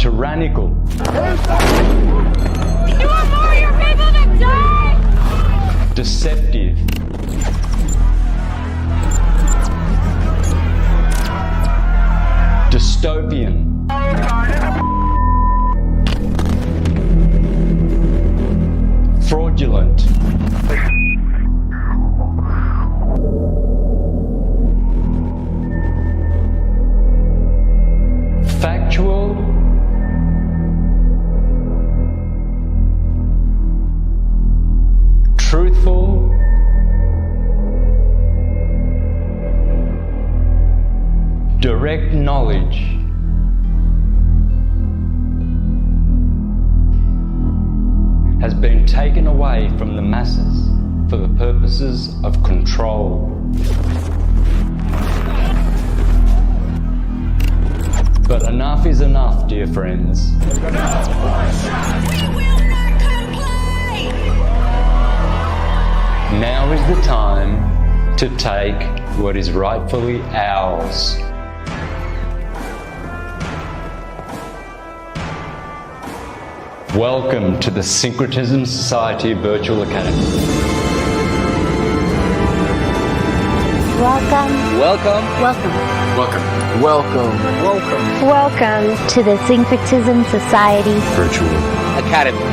tyrannical. You want more of your people to die? Deceptive. Dystopian. Fraudulent. Factual. Truthful. Direct knowledge. Has been taken away from the masses for the purposes of control. But enough is enough, dear friends. We will not comply! Now is the time to take what is rightfully ours. Welcome to the Syncretism Society Virtual Academy. Welcome. Welcome. Welcome. Welcome. Welcome. Welcome to the Syncretism Society Virtual Academy.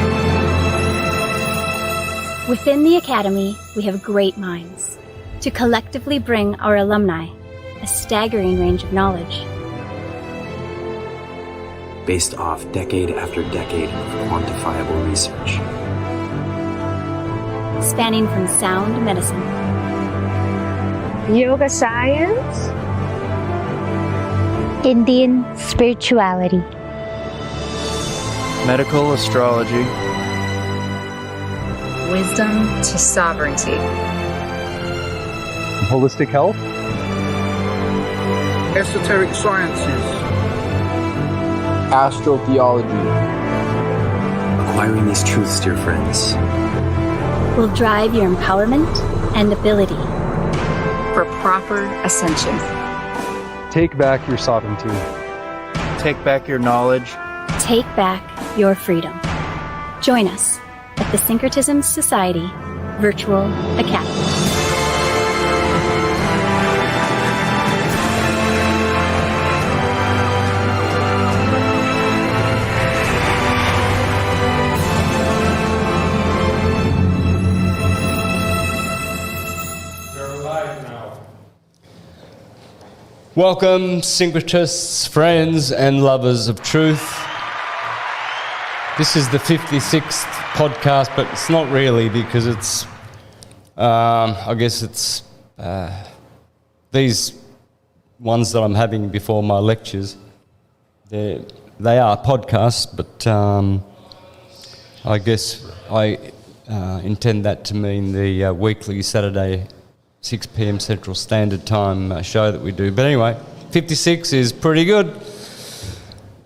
Within the Academy, we have great minds to collectively bring our alumni a staggering range of knowledge. Based off decade after decade of quantifiable research. Spanning from sound medicine, yoga science, Indian spirituality, Medical astrology. Wisdom to sovereignty. Holistic health, esoteric sciences, Astrotheology. Acquiring these truths, dear friends, will drive your empowerment and ability For proper ascension. take back your sovereignty. Take back your knowledge. take back your freedom. Join us at the Syncretism Society Virtual Academy. Welcome, syncretists, friends, and lovers of truth. This is the 56th podcast, but it's not really because it's, I guess it's these ones that I'm having before my lectures. They are podcasts, but I guess I intend that to mean the weekly Saturday 6 p.m. Central Standard Time show that we do. But anyway, 56 is pretty good.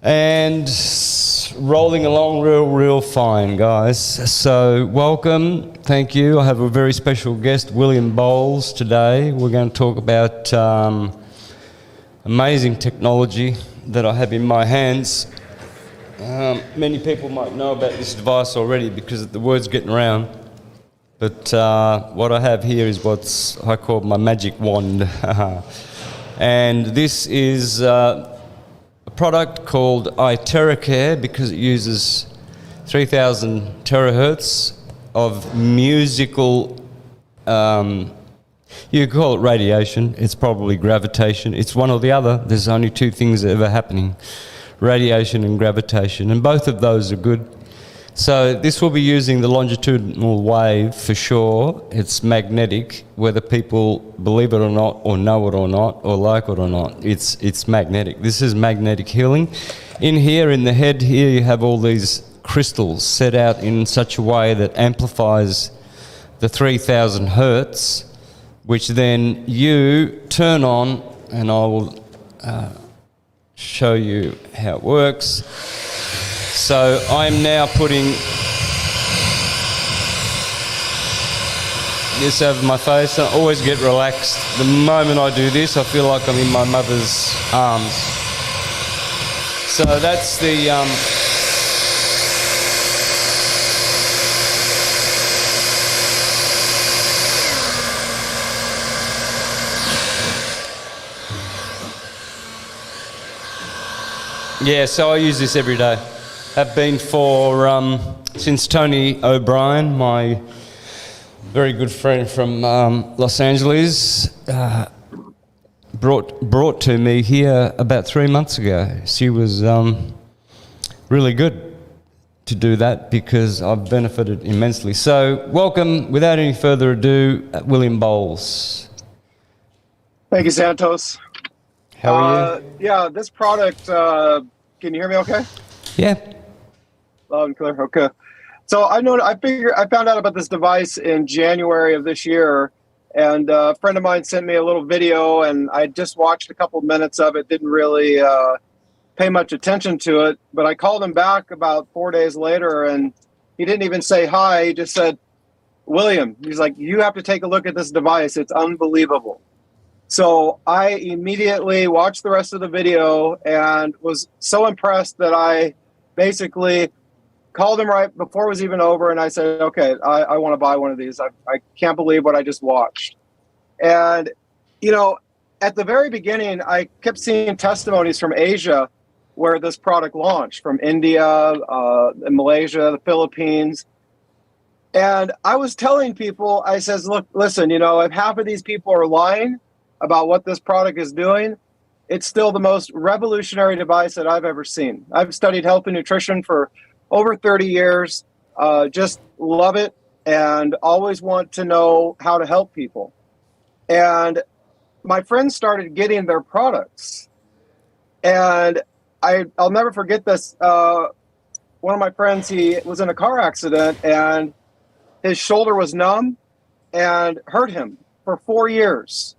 And rolling along real fine, guys. So welcome, thank you. I have a very special guest, William Boles, today. We're going to talk about amazing technology that I have in my hands. Many people might know about this device already because the word's getting around. But what I have here is what I call my magic wand. And this is a product called ITERACARE because it uses 3,000 terahertz of musical, you could call it radiation, it's probably gravitation, it's one or the other. There's only two things ever happening, radiation and gravitation, and both of those are good. So this will be using the longitudinal wave for sure. It's magnetic, whether people believe it or not, or know it or not, or like it or not. It's magnetic. This is magnetic healing. In here, in the head here, you have all these crystals set out in such a way that amplifies the 3,000 hertz, which then you turn on, and I will show you how it works. So I'm now putting this over my face. I always get relaxed. The moment I do this, I feel like I'm in my mother's arms. So that's the yeah, so I use this every day. Have been for since Tony O'Brien, my very good friend from Los Angeles, brought to me here about 3 months ago. She was really good to do that because I've benefited immensely. So welcome, without any further ado, William Bowles. Thank you, Santos. How are you? Yeah, this product, can you hear me okay? Yeah. Loud and clear, okay. So I found out about this device in January of this year, and a friend of mine sent me a little video, and I just watched a couple of minutes of it, didn't really pay much attention to it, but I called him back about 4 days later, and he didn't even say hi, he just said, William, he's like, you have to take a look at this device, it's unbelievable. So I immediately watched the rest of the video and was so impressed that I basically called him right before it was even over, and I said, okay, I want to buy one of these. I can't believe what I just watched. And, you know, at the very beginning, I kept seeing testimonies from Asia where this product launched, from India, Malaysia, the Philippines. And I was telling people, I says, look, listen, you know, if half of these people are lying about what this product is doing, it's still the most revolutionary device that I've ever seen. I've studied health and nutrition for over 30 years, just love it and always want to know how to help people. And my friends started getting their products. And I'll never forget this. One of my friends, he was in a car accident and his shoulder was numb and hurt him for 4 years.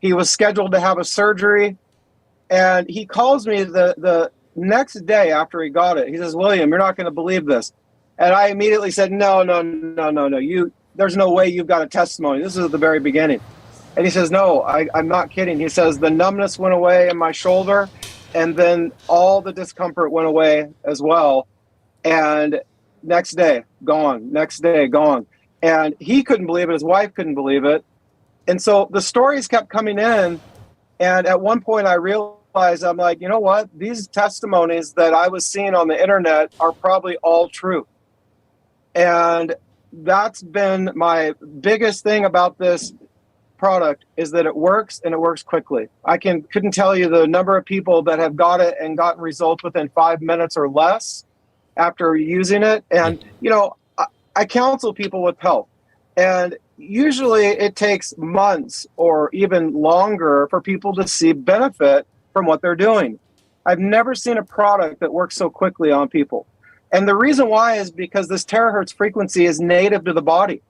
He was scheduled to have a surgery, and he calls me the next day after he got it. He says, William, you're not going to believe this. And I immediately said, no. There's no way you've got a testimony. This is at the very beginning. And he says, no, I'm not kidding. He says, the numbness went away in my shoulder, and then all the discomfort went away as well. And next day, gone. Next day, gone. And he couldn't believe it. His wife couldn't believe it. And so the stories kept coming in. And at one point I realized, I'm like, you know what? These testimonies that I was seeing on the internet are probably all true. And that's been my biggest thing about this product, is that it works, and it works quickly. I couldn't tell you the number of people that have got it and gotten results within 5 minutes or less after using it. And, you know, I counsel people with health, and usually it takes months or even longer for people to see benefit from what they're doing. I've never seen a product that works so quickly on people. And the reason why is because this terahertz frequency is native to the body.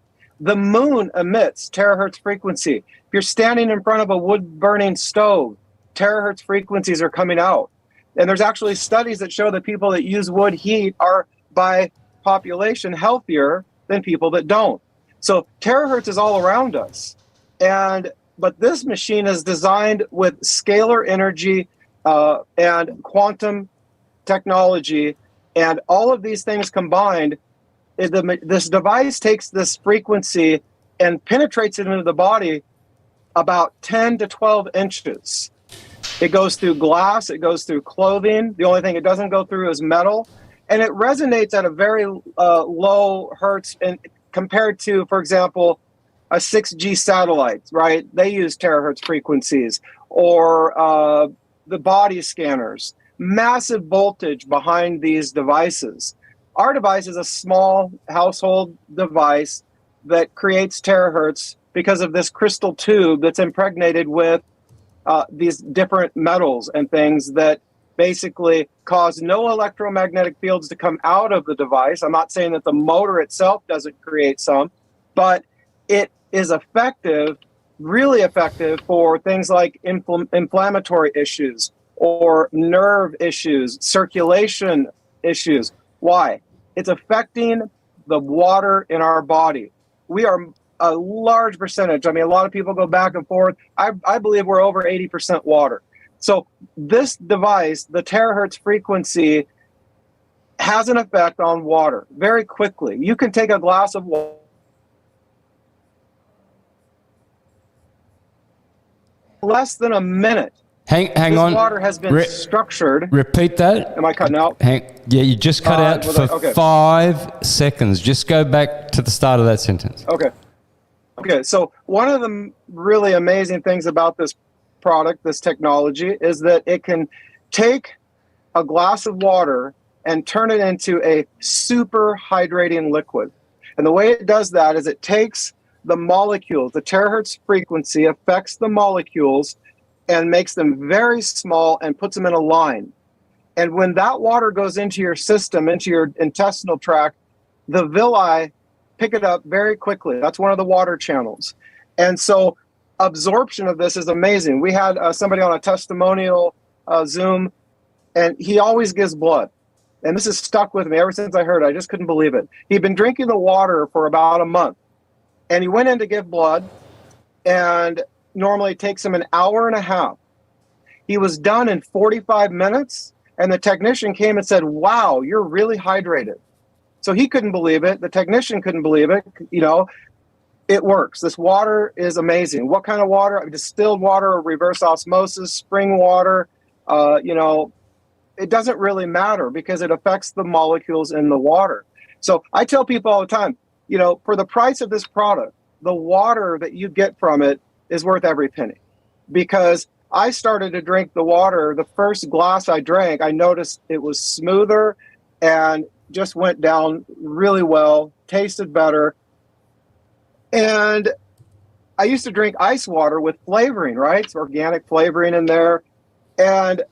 The moon emits terahertz frequency. If you're standing in front of a wood-burning stove, terahertz frequencies are coming out. And there's actually studies that show that people that use wood heat are, by population, healthier than people that don't. So terahertz is all around us. But this machine is designed with scalar energy and quantum technology, and all of these things combined. This device takes this frequency and penetrates it into the body about 10 to 12 inches. It goes through glass, it goes through clothing. The only thing it doesn't go through is metal. And it resonates at a very low hertz, and compared to, for example, a 6G satellite, right? They use terahertz frequencies, or the body scanners. Massive voltage behind these devices. Our device is a small household device that creates terahertz because of this crystal tube that's impregnated with these different metals and things that basically cause no electromagnetic fields to come out of the device. I'm not saying that the motor itself doesn't create some, but it is effective, really effective for things like inflammatory issues or nerve issues, circulation issues. Why? It's affecting the water in our body. We are a large percentage. I mean, a lot of people go back and forth. I believe we're over 80% water. So this device, the terahertz frequency, has an effect on water very quickly. You can take a glass of water, less than a minute. Hang this on. Water has been structured. Repeat that. Am I cutting out? Yeah, you just cut out for okay. 5 seconds. Just go back to the start of that sentence. Okay, so one of the really amazing things about this product, this technology, is that it can take a glass of water and turn it into a super hydrating liquid. And the way it does that is it takes the molecules, the terahertz frequency affects the molecules and makes them very small and puts them in a line. And when that water goes into your system, into your intestinal tract, the villi pick it up very quickly. That's one of the water channels. And so absorption of this is amazing. We had somebody on a testimonial Zoom, and he always gives blood. And this has stuck with me ever since I heard it. I just couldn't believe it. He'd been drinking the water for about a month. And he went in to give blood, and normally it takes him an hour and a half. He was done in 45 minutes, and the technician came and said, "Wow, you're really hydrated." So he couldn't believe it. The technician couldn't believe it. You know, it works. This water is amazing. What kind of water? Distilled water, reverse osmosis, spring water. You know, it doesn't really matter because it affects the molecules in the water. So I tell people all the time, you know, for the price of this product, the water that you get from it is worth every penny. Because I started to drink the water, the first glass I drank, I noticed it was smoother and just went down really well, tasted better. And I used to drink ice water with flavoring, right? It's organic flavoring in there. And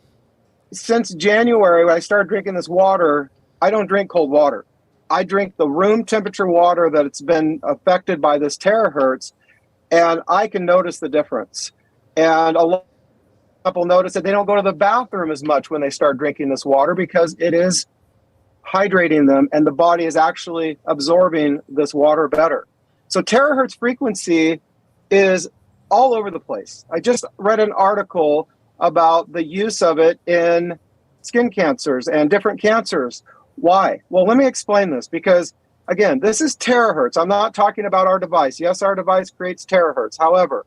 since January, when I started drinking this water, I don't drink cold water. I drink the room temperature water that it's been affected by this terahertz, and I can notice the difference. And a lot of people notice that they don't go to the bathroom as much when they start drinking this water because it is hydrating them, and the body is actually absorbing this water better. So terahertz frequency is all over the place. I just read an article about the use of it in skin cancers and different cancers. Why? Well, let me explain this because, again, this is terahertz. I'm not talking about our device. Yes, our device creates terahertz. However,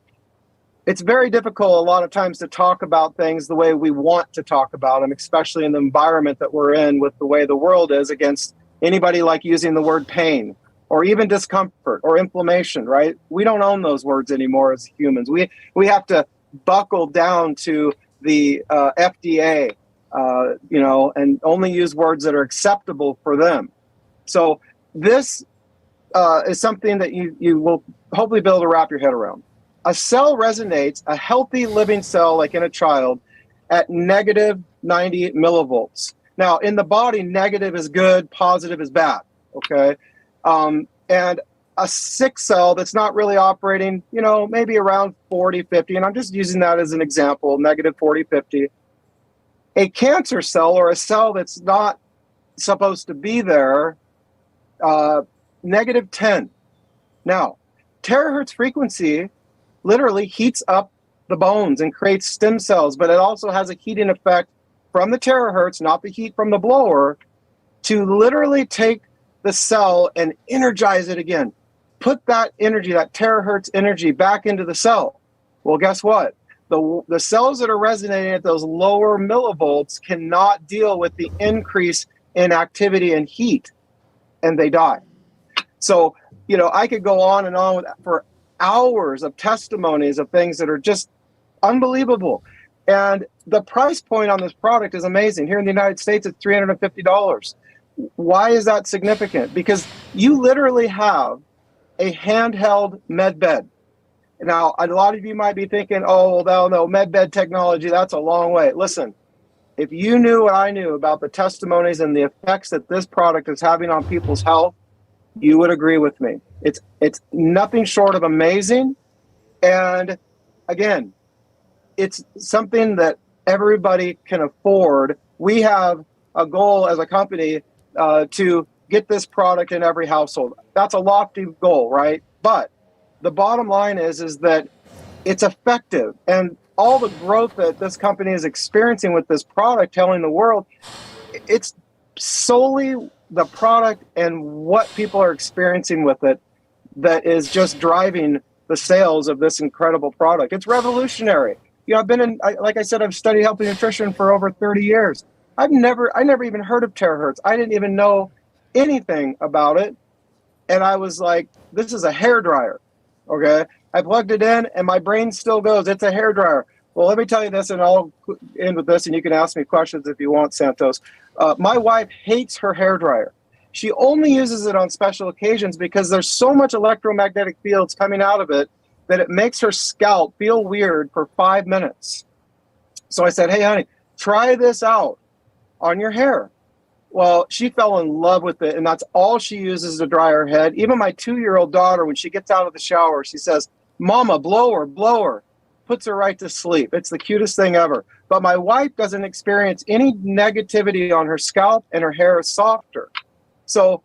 it's very difficult a lot of times to talk about things the way we want to talk about them, especially in the environment that we're in with the way the world is against anybody like using the word pain or even discomfort or inflammation, right? We don't own those words anymore as humans. We have to buckle down to the FDA, you know, and only use words that are acceptable for them. So this is something that you will hopefully be able to wrap your head around. A cell resonates, a healthy living cell like in a child, at negative 90 millivolts. Now, in the body, negative is good, positive is bad, okay? And a sick cell that's not really operating, you know, maybe around 40, 50, and I'm just using that as an example, negative 40, 50. A cancer cell or a cell that's not supposed to be there, negative 10. Now, terahertz frequency literally heats up the bones and creates stem cells, but it also has a heating effect from the terahertz, not the heat from the blower, to literally take the cell and energize it again. Put that energy, that terahertz energy back into the cell. Well, guess what? The cells that are resonating at those lower millivolts cannot deal with the increase in activity and heat, and they die. So, you know, I could go on and on for hours of testimonies of things that are just unbelievable. And the price point on this product is amazing. Here in the United States, it's $350. Why is that significant? Because you literally have a handheld med bed. Now, a lot of you might be thinking, oh, well, no, med bed technology, that's a long way. Listen, if you knew what I knew about the testimonies and the effects that this product is having on people's health, you would agree with me. It's nothing short of amazing. And again, it's something that everybody can afford. We have a goal as a company to get this product in every household. That's a lofty goal, right? But the bottom line is that it's effective. And all the growth that this company is experiencing with this product, telling the world, it's solely the product and what people are experiencing with it that is just driving the sales of this incredible product. It's revolutionary. You know, like I said, I've studied healthy nutrition for over 30 years. I never even heard of terahertz. I didn't even know anything about it. And I was like, this is a hairdryer. Okay. I plugged it in and my brain still goes, it's a hairdryer. Well, let me tell you this, and I'll end with this, and you can ask me questions if you want, Santos. My wife hates her hairdryer. She only uses it on special occasions because there's so much electromagnetic fields coming out of it that it makes her scalp feel weird for 5 minutes. So I said, hey, honey, try this out on your hair. Well, she fell in love with it, and that's all she uses to dry her head. Even my 2-year-old daughter, when she gets out of the shower, she says, Mama, blow her, blow her. Puts her right to sleep. It's the cutest thing ever. But my wife doesn't experience any negativity on her scalp, and her hair is softer. So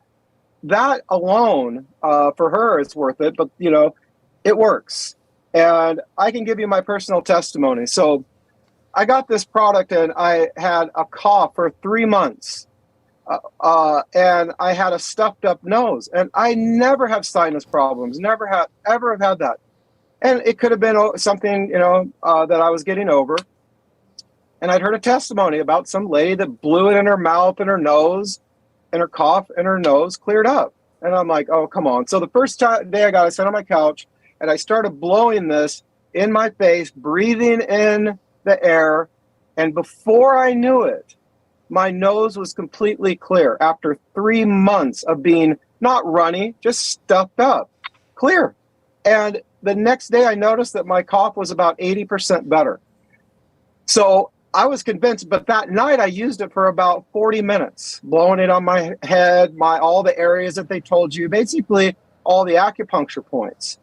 that alone, for her, is worth it. But, you know, it works. And I can give you my personal testimony. So I got this product, and I had a cough for 3 months. And I had a stuffed up nose. And I never have sinus problems. Ever have had that. And it could have been something, you know, that I was getting over. And I'd heard a testimony about some lady that blew it in her mouth and her nose, and her cough and her nose cleared up. And I'm like, oh, come on. So the first day I got it, I sat on my couch, and I started blowing this in my face, breathing in the air. And before I knew it, my nose was completely clear after 3 months of being not runny, just stuffed up, clear. And the next day I noticed that my cough was about 80% better. So I was convinced, but that night I used it for about 40 minutes, blowing it on my head, all the areas that they told you, basically all the acupuncture points.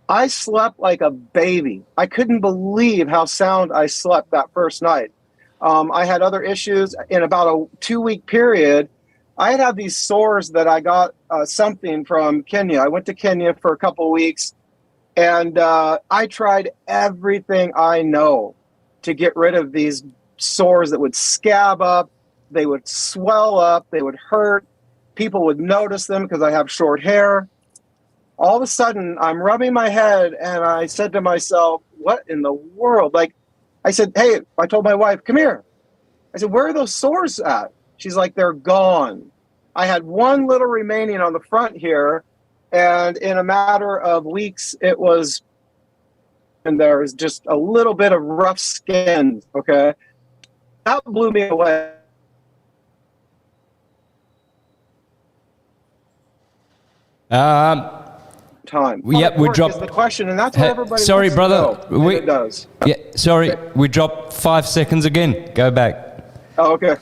I slept like a baby. I couldn't believe how sound I slept that first night. I had other issues in about a 2-week period. I had these sores that I got something from Kenya. I went to Kenya for a couple of weeks. And I tried everything I know to get rid of these sores that would scab up, they would swell up, they would hurt. People would notice them because I have short hair. All of a sudden, I'm rubbing my head, and I said to myself, what in the world? Like, I said, hey, I told my wife, come here. I said, where are those sores at? She's like, they're gone. I had one little remaining on the front here. And in a matter of weeks, it was, and there was just a little bit of rough skin, okay? That blew me away. Time. Yeah, we dropped. The question, and that's what everybody sorry, wants brother. to know, it does. Yeah, sorry, we dropped 5 seconds again. Go back. Oh, okay.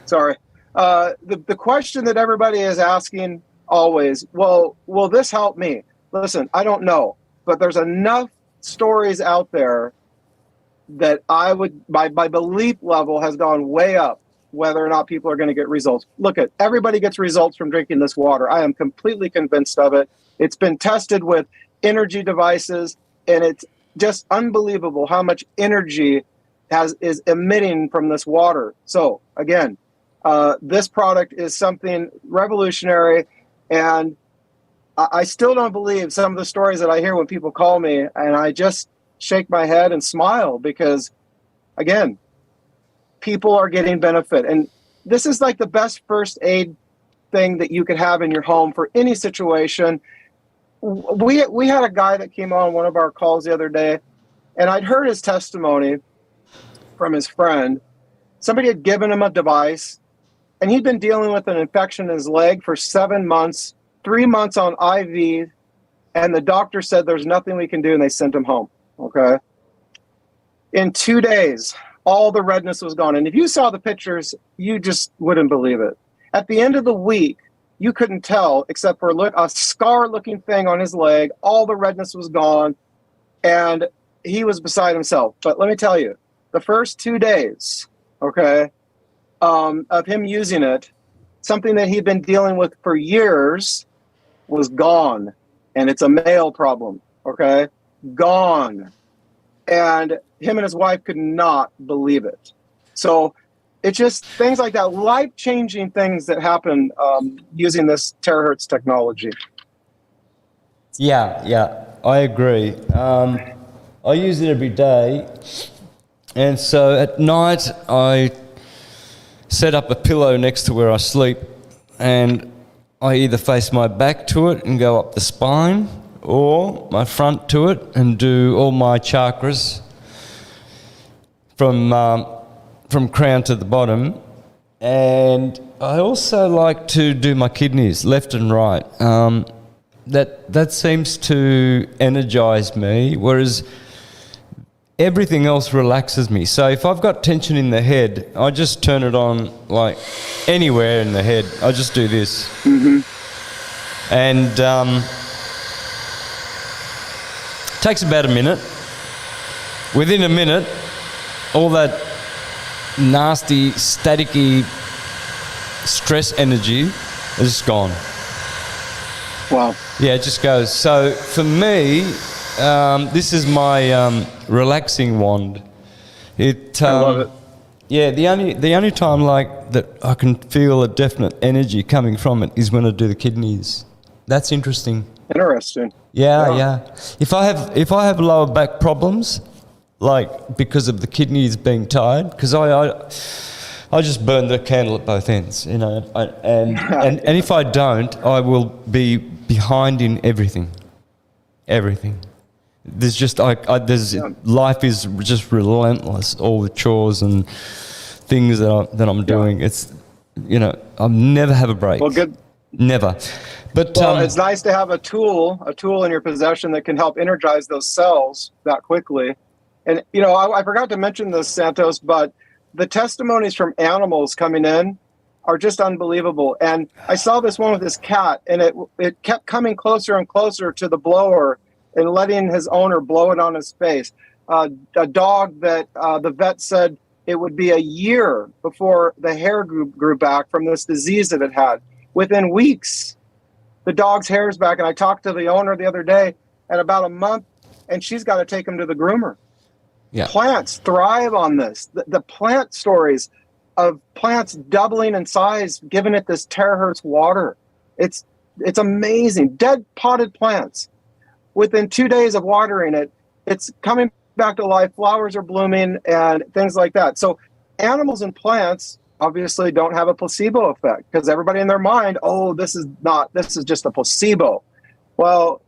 Sorry. The question that everybody is asking always, well, will this help me? Listen, I don't know, but there's enough stories out there that my belief level has gone way up whether or not people are going to get results. Look, everybody gets results from drinking this water. I am completely convinced of it. It's been tested with energy devices, and it's just unbelievable how much energy is emitting from this water. So again, this product is something revolutionary. And I still don't believe some of the stories that I hear when people call me, and I just shake my head and smile because, again, people are getting benefit. And this is like the best first aid thing that you could have in your home for any situation. We had a guy that came on one of our calls the other day, and I'd heard his testimony from his friend. Somebody had given him a device, and he'd been dealing with an infection in his leg for 7 months, 3 months on IV, and the doctor said there's nothing we can do, and they sent him home, okay? In 2 days, all the redness was gone. And if you saw the pictures, you just wouldn't believe it. At the end of the week, you couldn't tell except for a scar-looking thing on his leg. All the redness was gone, and he was beside himself. But let me tell you, the first 2 days, okay, of him using it, something that he'd been dealing with for years was gone. And it's a male problem, okay? Gone. And him and his wife could not believe it. So it's just things like that, life-changing things that happen using this terahertz technology. Yeah, I agree. I use it every day, and so at night I set up a pillow next to where I sleep, and I either face my back to it and go up the spine, or my front to it and do all my chakras from crown to the bottom. And I also like to do my kidneys, left and right. That seems to energize me, whereas everything else relaxes me. So if I've got tension in the head, I just turn it on like anywhere in the head. I just do this. And takes about a minute. Within a minute, all that nasty, staticky stress energy is just gone. Wow. Yeah, it just goes. So for me, this is my relaxing wand. I love it. Yeah, the only time like that I can feel a definite energy coming from it is when I do the kidneys. That's interesting. Interesting. Yeah. If I have lower back problems, like because of the kidneys being tired, because I just burn the candle at both ends, you know, and if I don't, I will be behind in everything. There's just life is just relentless. All the chores and things that I'm doing. It's, you know, I'll never have a break. Well, good. Never. But it's nice to have a tool in your possession that can help energize those cells that quickly. And, you know, I forgot to mention this, Santos, but the testimonies from animals coming in are just unbelievable. And I saw this one with this cat, and it kept coming closer and closer to the blower and letting his owner blow it on his face. A dog that the vet said it would be a year before the hair grew back from this disease that it had. Within weeks, the dog's hair is back. And I talked to the owner the other day at about a month, and she's got to take him to the groomer. Yeah. Plants thrive on this. The plant stories of plants doubling in size, giving it this terahertz water. It's amazing. Dead potted plants. Within 2 days of watering it, it's coming back to life. Flowers are blooming and things like that. So animals and plants obviously don't have a placebo effect, because everybody in their mind, this is just a placebo. Well,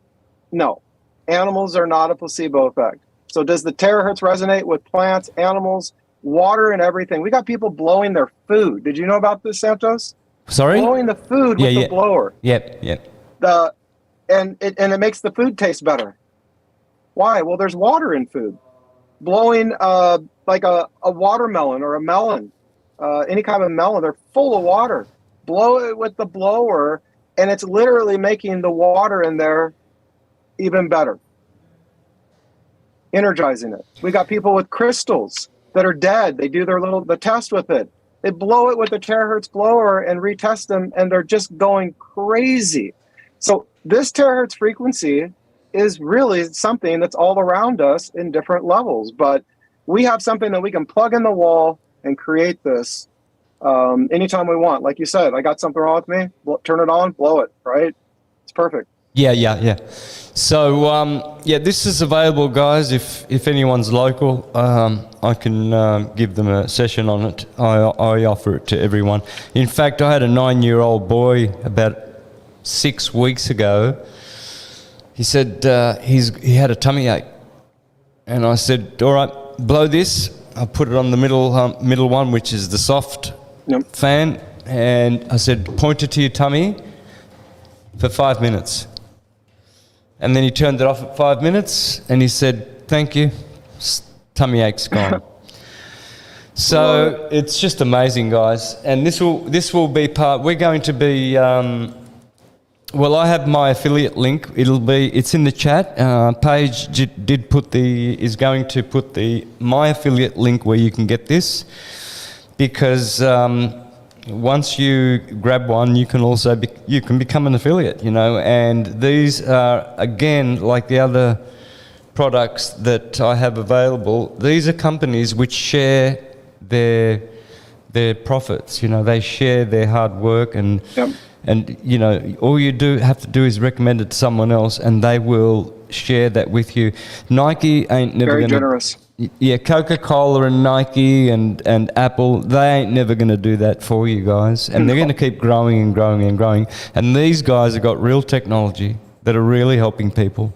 no, animals are not a placebo effect. So does the terahertz resonate with plants, animals, water, and everything? We got people blowing their food. Did you know about this, Santos? Sorry? Blowing the food with the blower. Yep. And it makes the food taste better. Why? Well, there's water in food. Blowing like a watermelon or a melon, any kind of melon, they're full of water. Blow it with the blower, and it's literally making the water in there even better. Energizing it. We got people with crystals that are dead. They do the test with it. They blow it with a terahertz blower and retest them, and they're just going crazy. So this terahertz frequency is really something that's all around us in different levels, but we have something that we can plug in the wall and create this anytime we want. Like you said, I got something wrong with me, turn it on, blow it, right? It's perfect. Yeah. So, this is available, guys. If anyone's local, I can give them a session on it. I offer it to everyone. In fact, I had a 9-year-old boy about 6 weeks ago. He said he had a tummy ache. And I said, all right, blow this. I put it on the middle one, which is the soft fan. And I said, point it to your tummy for 5 minutes. And then he turned it off at 5 minutes, and he said, thank you, tummy ache's gone. So it's just amazing, guys. And this will be part, we're going to be, I have my affiliate link. It's in the chat. Paige is going to put my affiliate link where you can get this, because once you grab one, you can become an affiliate, you know. And these are, again, like the other products that I have available, these are companies which share their profits. You know, they share their hard work, and you know, all you have to do is recommend it to someone else, and they will share that with you. Nike ain't never Very gonna, generous. Yeah, Coca-Cola and Nike and Apple, they ain't never going to do that for you guys, and they're going to keep growing and growing and growing. And these guys have got real technology that are really helping people.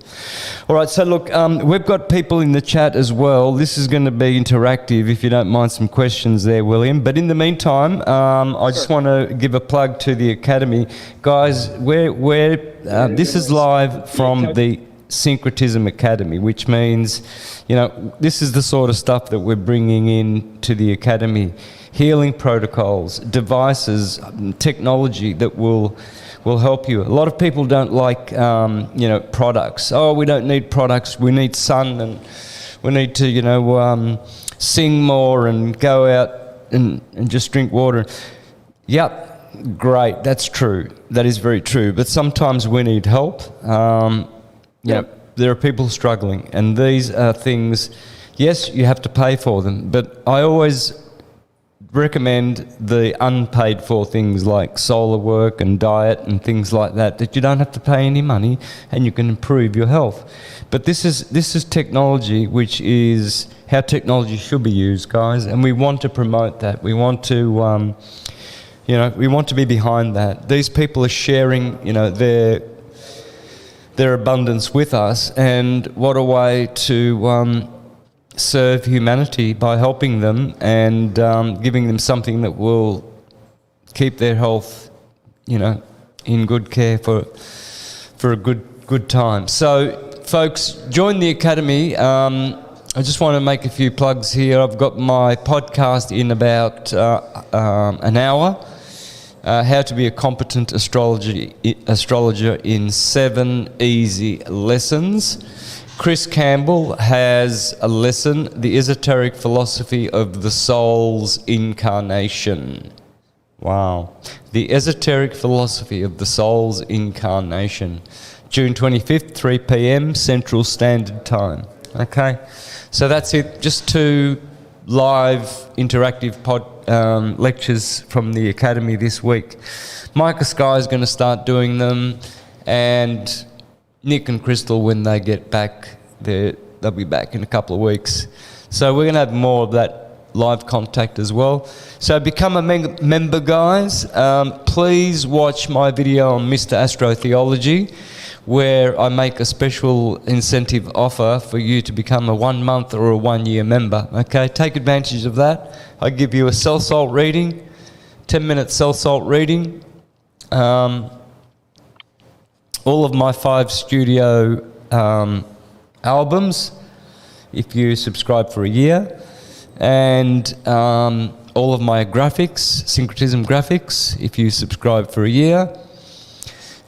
All right, so look, we've got people in the chat as well. This is going to be interactive, if you don't mind some questions there, William. But in the meantime, I just want to give a plug to the Academy. Guys, this is live from the Syncretism Academy, which means, you know, this is the sort of stuff that we're bringing in to the Academy. Healing protocols, devices, technology that will help you. A lot of people don't like, you know, products. Oh, we don't need products. We need sun, and we need to, you know, sing more and go out and just drink water. Yep, great. That's true. That is very true. But sometimes we need help. Yeah, there are people struggling, and these are things, yes, you have to pay for them, but I always recommend the unpaid for things like solar work and diet and things like that you don't have to pay any money and you can improve your health. But this is technology, which is how technology should be used, guys, and we want to promote that. We want to, you know, we want to be behind that. These people are sharing, you know, their abundance with us, and what a way to serve humanity by helping them and giving them something that will keep their health, you know, in good care for a good time. So, folks, join the Academy. I just want to make a few plugs here. I've got my podcast in about an hour. How to be a competent astrologer in 7 easy lessons. Chris Campbell has a lesson, The Esoteric Philosophy of the Soul's Incarnation. Wow. The Esoteric Philosophy of the Soul's Incarnation. June 25th, 3 p.m. Central Standard Time. Okay? So that's it. Just 2 live interactive lectures from the Academy this week. Micah Sky is going to start doing them, and Nick and Crystal, when they get back, they'll be back in a couple of weeks. So we're going to have more of that live contact as well. So become a member, guys. Please watch my video on Mr. Astrotheology, where I make a special incentive offer for you to become a 1 month or a 1 year member. Okay, take advantage of that. I give you a cell salt reading, 10-minute cell salt reading. All of my 5 studio albums, if you subscribe for a year, and all of my graphics, Syncretism graphics, if you subscribe for a year.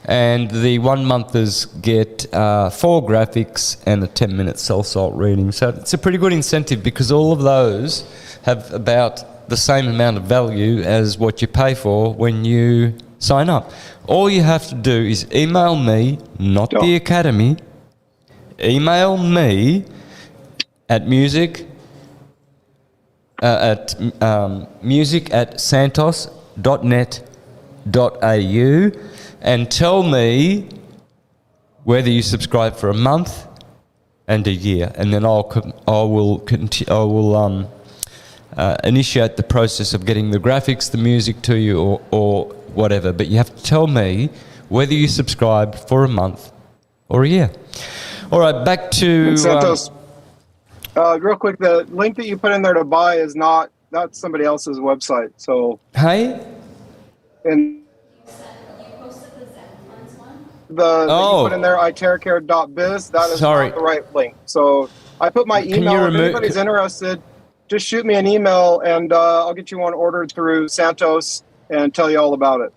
And the 1 monthers get 4 graphics and a 10-minute cell salt reading. So it's a pretty good incentive, because all of those have about the same amount of value as what you pay for when you sign up. All you have to do is email me, not the Academy. Email me at music@santos.net.au and tell me whether you subscribe for a month and a year, and then I will initiate the process of getting the graphics, the music to you, or whatever. But you have to tell me whether you subscribe for a month or a year. All right, back to Santos. Real quick, the link that you put in there to buy is not somebody else's website. So hey, and that you put in there, ITERACARE.biz, that is not the right link. So I put my email. If anybody's interested, just shoot me an email, and I'll get you one ordered through Santos and tell you all about it.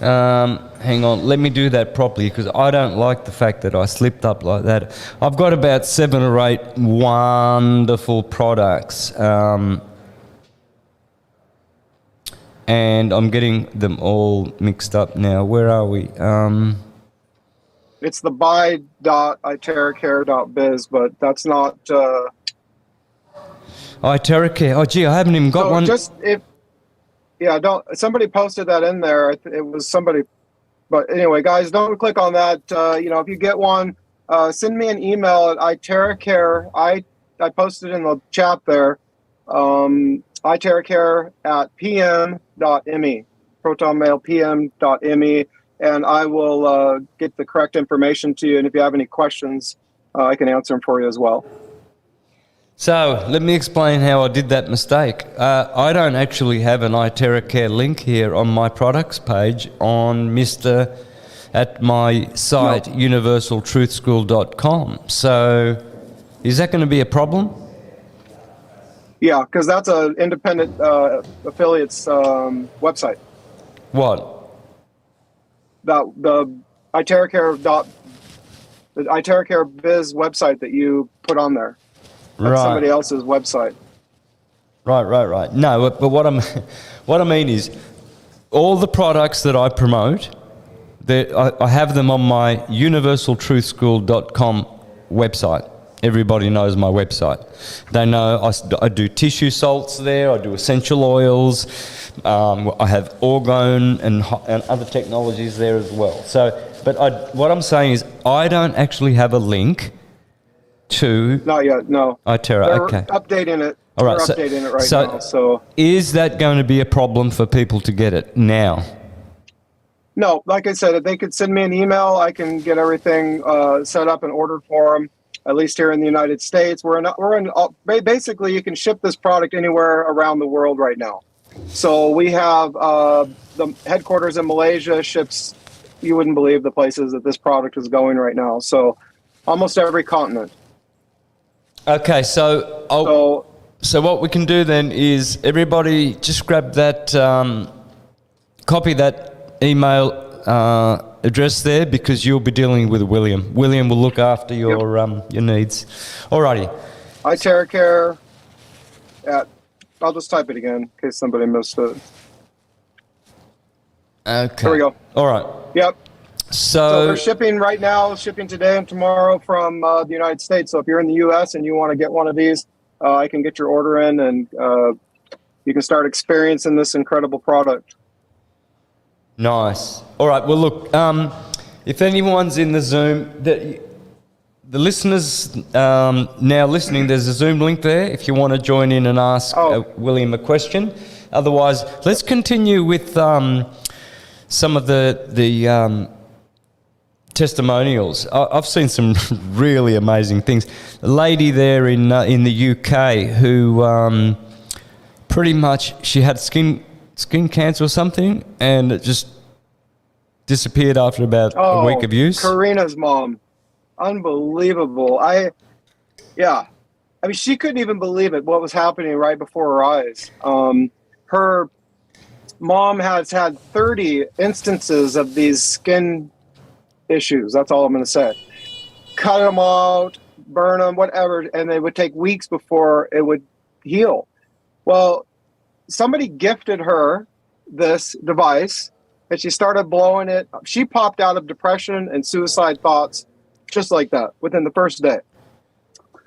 Hang on, let me do that properly, because I don't like the fact that I slipped up like that. I've got about 7 or 8 wonderful products, and I'm getting them all mixed up now. Where are we? It's the buy.iteracare.biz, but that's not... ITERACARE. Oh, gee, I haven't even got one. Somebody posted that in there. It was somebody... But anyway, guys, don't click on that. If you get one, send me an email at ITERACARE. I posted in the chat there. ITERACARE at pm.me, protonmailpm.me, and I will get the correct information to you. And if you have any questions, I can answer them for you as well. So let me explain how I did that mistake. I don't actually have an ITERACARE link here on my products page at my site, universaltruthschool.com. So is that going to be a problem? Yeah, because that's an independent affiliate's website. What? The ITERACARE biz website that you put on there. That's somebody else's website. Right. No, but what I mean is, all the products that I promote, I have them on my universaltruthschool.com website. Everybody knows my website. They know I do tissue salts there. I do essential oils. I have orgone and other technologies there as well. So, but what I'm saying is, I don't actually have a link to... Not yet, no. ITERA, They're okay. updating it. All right, They're updating it right now. So is that going to be a problem for people to get it now? No, like I said, if they could send me an email, I can get everything set up and ordered for them. At least here in the United States, basically you can ship this product anywhere around the world right now. So we have the headquarters in Malaysia ships. You wouldn't believe the places that this product is going right now. So almost every continent. Okay, so what we can do then is everybody just grab that, copy that email address there, because you'll be dealing with William. William will look after your needs. Alrighty. ITERACARE at... I'll just type it again in case somebody missed it. Okay. There we go. All right. Yep. So they're shipping right now, shipping today and tomorrow from the United States. So if you're in the U.S. and you want to get one of these, I can get your order in, and you can start experiencing this incredible product. Nice. All right. Well, look, if anyone's in the Zoom, the listeners now listening, there's a Zoom link there if you want to join in and ask William a question. Otherwise, let's continue with some of the testimonials. I've seen some really amazing things. A lady there in the UK who pretty much, she had skin cancer or something, and it just disappeared after about a week of use. Karina's mom. Unbelievable. I mean, she couldn't even believe it, what was happening right before her eyes. Her mom has had 30 instances of these skin issues. That's all I'm going to say. Cut them out, burn them, whatever, and they would take weeks before it would heal. Well, somebody gifted her this device, and she started blowing it. She popped out of depression and suicide thoughts just like that within the first day.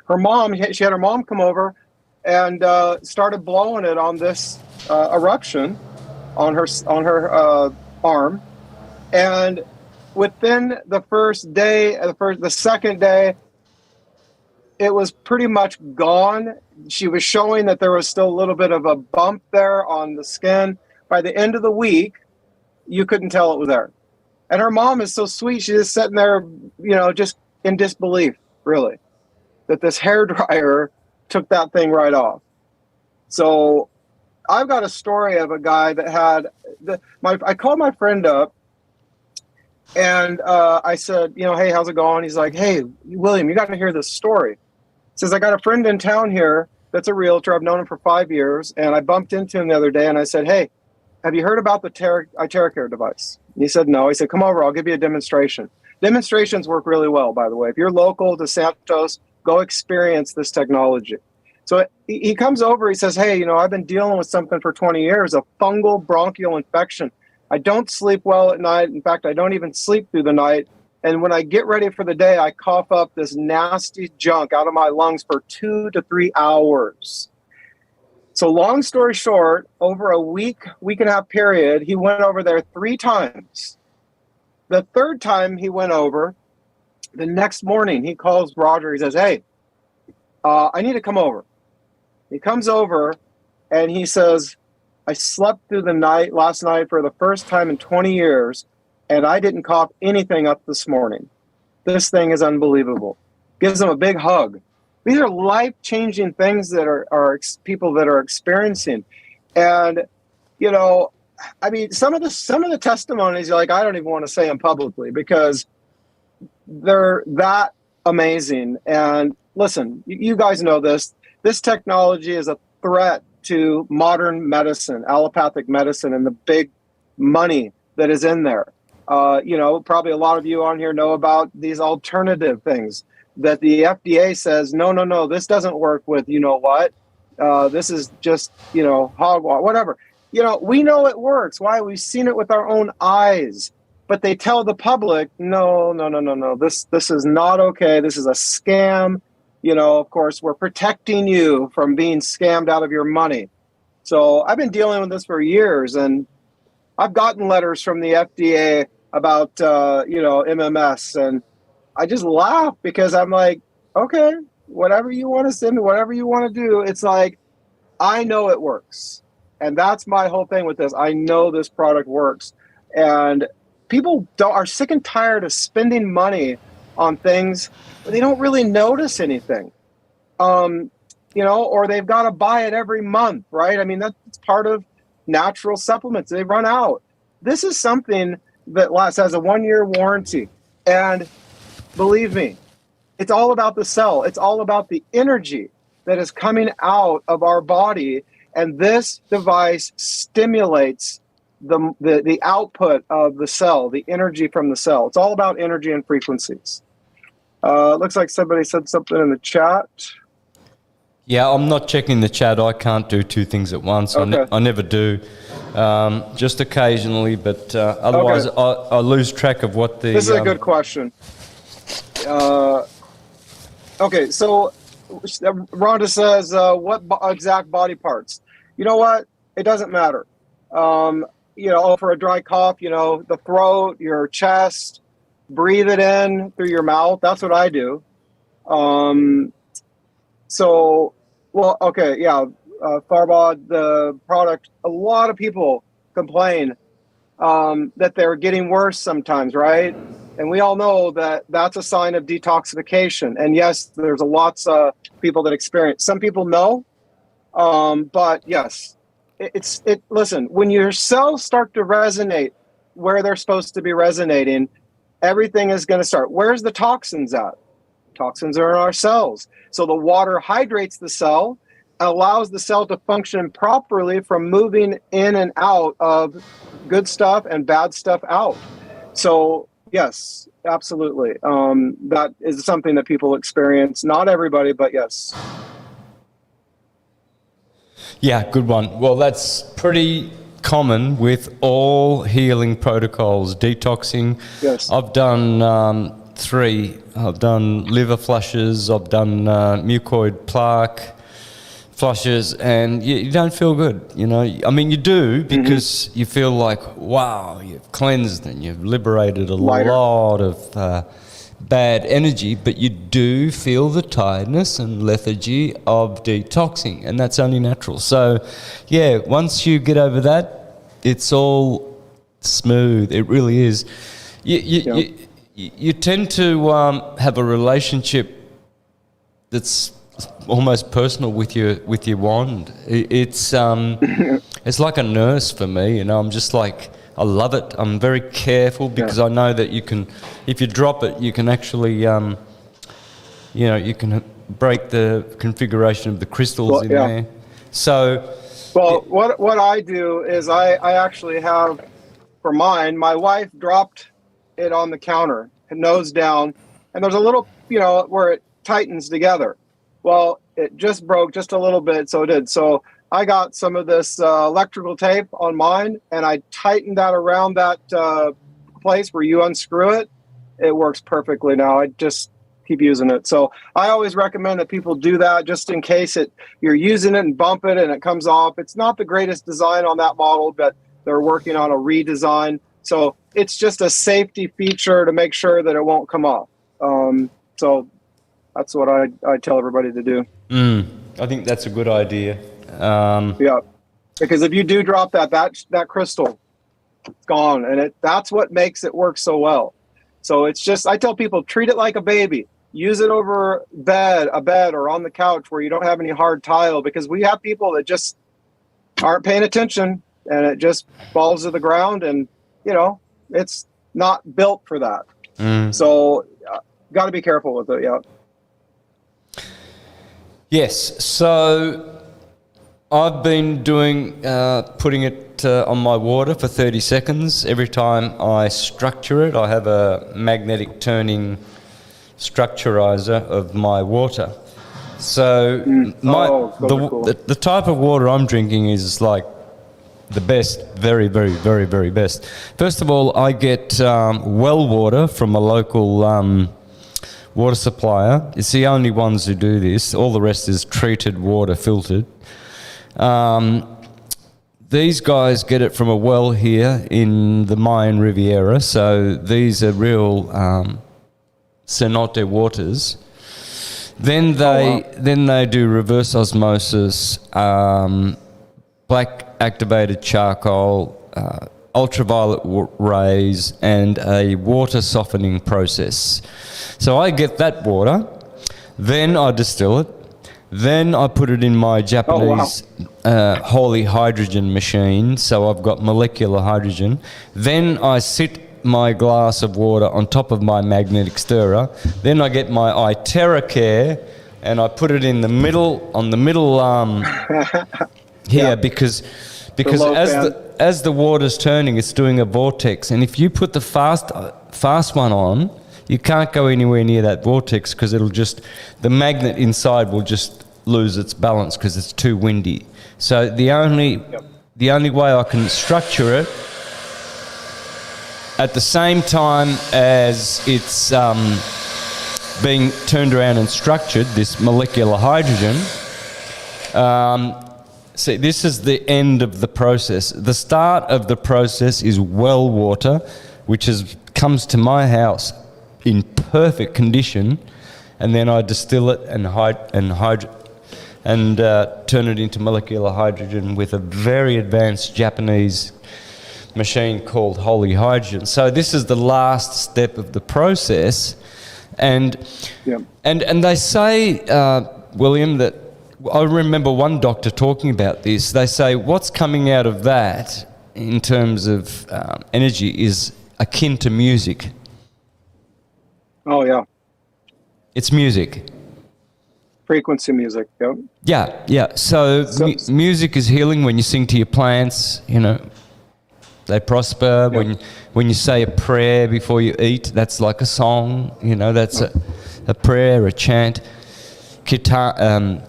Her mom, she had her mom come over and started blowing it on this eruption on her arm, and within the first day, the second day, it was pretty much gone. She was showing that there was still a little bit of a bump there on the skin. By the end of the week, you couldn't tell it was there. And her mom is so sweet. She's just sitting there, just in disbelief, really, that this hairdryer took that thing right off. So I've got a story of a guy that had, I called my friend up, and I said, hey, how's it going? He's like, hey, William, you got to hear this story. He says, I got a friend in town here that's a realtor. I've known him for 5 years, and I bumped into him the other day, and I said, hey, have you heard about the ITERACARE device? And he said, no. He said, come over, I'll give you a demonstration. Demonstrations work really well, by the way. If you're local to Santos, go experience this technology. So he comes over, he says, hey, I've been dealing with something for 20 years, a fungal bronchial infection. I don't sleep well at night. In fact, I don't even sleep through the night. And when I get ready for the day, I cough up this nasty junk out of my lungs for 2 to 3 hours. So long story short, over a week and a half period, he went over there 3 times. The third time he went over, the next morning, he calls Roger. He says, hey, I need to come over. He comes over and he says, I slept through the night last night for the first time in 20 years, and I didn't cough anything up this morning. This thing is unbelievable. Gives him a big hug. These are life-changing things that are people that are experiencing. And, you know, I mean, some of the testimonies, like, I don't even want to say them publicly because they're that amazing. And listen, you guys know this. This technology is a threat to modern medicine, allopathic medicine, and the big money that is in there. You know, probably a lot of you on here know about these alternative things that the FDA says, no, this doesn't work with, you know what? This is just, you know, hogwash, whatever. You know, we know it works. Why? We've seen it with our own eyes. But they tell the public, no. This is not okay. This is a scam. You know, of course, we're protecting you from being scammed out of your money. So I've been dealing with this for years, and I've gotten letters from the FDA about, you know, MMS, and I just laugh because I'm like, okay, whatever you want to send me, whatever you want to do. It's like, I know it works. And that's my whole thing with this. I know this product works. And people are sick and tired of spending money on things but they don't really notice anything. You know, or they've got to buy it every month, right? I mean, that's part of natural supplements. They run out. This is something that has a 1-year warranty. And believe me, it's all about the cell. It's all about the energy that is coming out of our body. And this device stimulates the output of the cell, the energy from the cell. It's all about energy and frequencies. Looks like somebody said something in the chat. Yeah, I'm not checking the chat. I can't do two things at once. Okay. I never do. Just occasionally, but otherwise Okay. I lose track of what the... This is a good question. Okay, so Rhonda says, what exact body parts? You know what? It doesn't matter. You know, for a dry cough, you know, the throat, your chest, breathe it in through your mouth. That's what I do. So, well, okay, yeah, Farbod, the product, a lot of people complain that they're getting worse sometimes, right? And we all know that that's a sign of detoxification. And yes, there's lots of people that experience. Some people know, but yes, listen, when your cells start to resonate where they're supposed to be resonating, everything is going to start. Where's the toxins at? Toxins are in our cells. So the water hydrates the cell, allows the cell to function properly from moving in and out of good stuff and bad stuff out. So yes, absolutely. That is something that people experience. Not everybody, but yes. Yeah, good one. Well, that's pretty common with all healing protocols, detoxing. Yes. I've done 3. I've done liver flushes, I've done mucoid plaque flushes, and you don't feel good, you know. I mean, you do because you feel like, wow, you've cleansed and you've liberated a lot of bad energy, but you do feel the tiredness and lethargy of detoxing, and that's only natural. So, yeah, once you get over that, it's all smooth. It really is. You tend to have a relationship that's almost personal with your wand. It's like a nurse for me, you know. I'm just like, I love it. I'm very careful because I know that you can, if you drop it, you can actually, you know, you can break the configuration of the crystals in there. So, well, what I do is I actually have, for mine, my wife dropped it on the counter, nose down, and there's a little, you know, where it tightens together. Well, it just broke just a little bit, so it did. So I got some of this electrical tape on mine, and I tightened that around that place where you unscrew it, it works perfectly now. I just keep using it. So I always recommend that people do that just in case you're using it and bump it and it comes off. It's not the greatest design on that model, but they're working on a redesign. So it's just a safety feature to make sure that it won't come off. So that's what I tell everybody to do. I think that's a good idea. Yeah, because if you do drop that crystal, it's gone, and that's what makes it work so well. So it's just, I tell people, treat it like a baby. Use it over a bed or on the couch where you don't have any hard tile, because we have people that just aren't paying attention and it just falls to the ground, and it's not built for that. So got to be careful with it. Yeah. Yes. So I've been putting it on my water for 30 seconds. Every time I structure it, I have a magnetic turning structurizer of my water. So the type of water I'm drinking is like the best, very, very, very, very best. First of all, I get well water from a local water supplier. It's the only ones who do this. All the rest is treated water, filtered. These guys get it from a well here in the Mayan Riviera, so these are real cenote waters. Then they do reverse osmosis, black activated charcoal, ultraviolet rays, and a water softening process. So I get that water, then I distill it, then I put it in my Japanese holy hydrogen machine, so I've got molecular hydrogen. Then I sit my glass of water on top of my magnetic stirrer. Then I get my ITERACARE and I put it in the middle, on the middle here, because as the water's turning, it's doing a vortex. And if you put the fast one on, you can't go anywhere near that vortex, because the magnet inside will just lose its balance because it's too windy. So the only way I can structure it at the same time as it's being turned around and structured, this molecular hydrogen. See, this is the end of the process. The start of the process is well water, which comes to my house in perfect condition, and then I distill it and turn it into molecular hydrogen with a very advanced Japanese machine called holy hydrogen. So this is the last step of the process, and they say, William, that I remember one doctor talking about this. They say what's coming out of that in terms of energy is akin to music. Oh, yeah. It's music. Frequency music, yeah. Yeah. So music is healing. When you sing to your plants, they prosper. Yeah. When you say a prayer before you eat, that's like a song. That's a prayer, a chant. Kirtan.